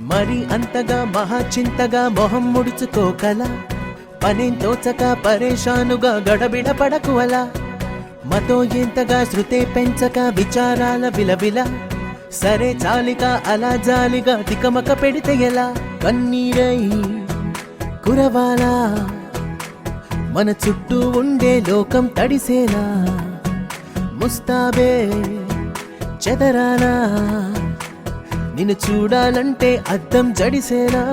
మరి అంతగా మహాచింతగా మొహం ముడుచుకోకల పనేం తోచక పరేషానుగా గడబిడ పడకు అలా మతో ఎంతగా శృతే పెంచక విచారాల విలవిల సరే చాలిక అలా జాలిగా తికమక పెడితే ఎలా కన్నీరై కురవాలా మన చుట్టూ ఉండే లోకం తడిసేలా ముస్తాబే చెదరాలా నిన్ను చూడాలంటే అద్దం జడిసేలా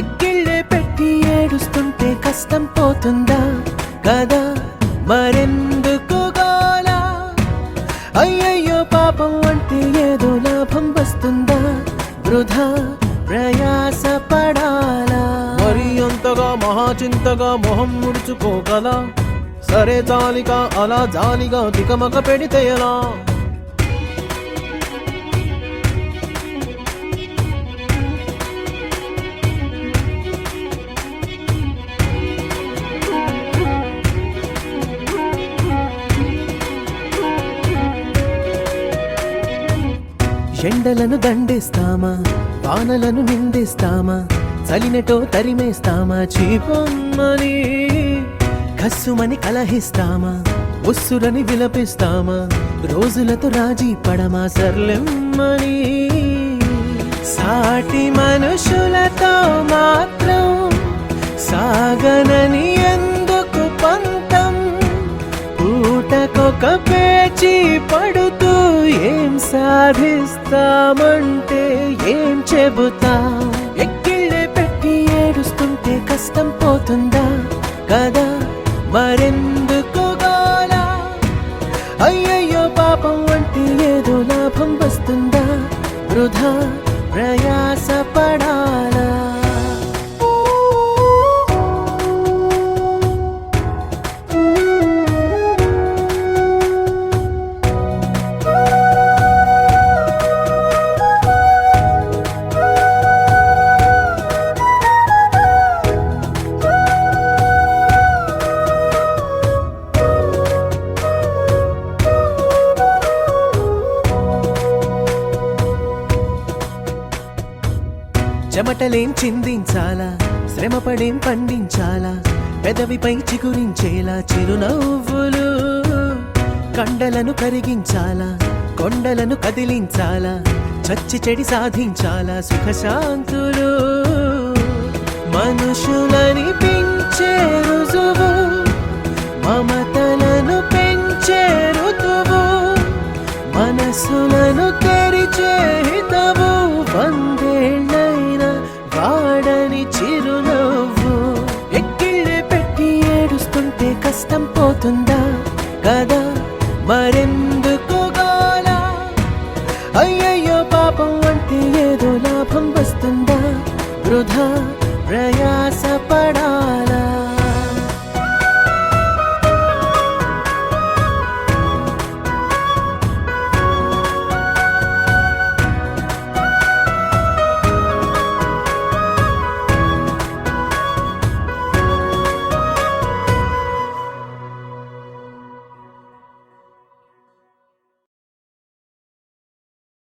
ఎక్కిళ్ళే పెట్టి ఏడుస్తుంటే కష్టం పోతుందా కదా మరెందుకు గోలా అయ్యయ్యో పాపం అంటే ఏదో లాభం వస్తుందా వృధా ప్రయాస పడాలా మరి అంతగా మహాచింతగా మొహం ముడుచుకోగల సరే జాలిక అలా జాలిగా తికమక పెడితే ఎలా ఎండలను దండిస్తామా వానలను నిందిస్తామా చలినటో తరిమేస్తామా చీపమ్మని కస్సుమని కలహిస్తామా ఉస్సురని విలపిస్తామా రోజులతో రాజీ పడమా సర్లెమ్మని సాటి మనుషులతో మాత్రం సాగనని ఎందుకు పంతం పూటకొక పేచి పడుతూ ఏం సాధిస్తామంటే ఏం చెబుతా ఎక్కిళ్ళే పెట్టి ఏడుస్తుంటే కష్టం పోతుందా కదా మరెందుకు గోలా అయ్యయ్యో పాపం అంటే ఏదో లాభం వస్తుందా వృధా ప్రయాస పడాలా చెమటలేం చిందించాలా శ్రమపడేం పండించాలా పెదవిపై చిగురించేలా చిరునవ్వులు కండలను కరిగించాలా కొండలను కదిలించాలా చచ్చి చెడి సాధించాలా సుఖశాంతులు మనుషులని పెంచే రుజువు మమతలను పెంచే ఋతువు మనసులను తెరిచే హితవు వందేళ్ళైన వాడని చిరునవ్వు ఎక్కిళ్ళే పెట్టి ఏడుస్తుంటే కష్టం పోతుందా కదా మరెందుకు గోలా అయ్యయ్యో పాపం అంటే ఏదో లాభం వస్తుందా వృధా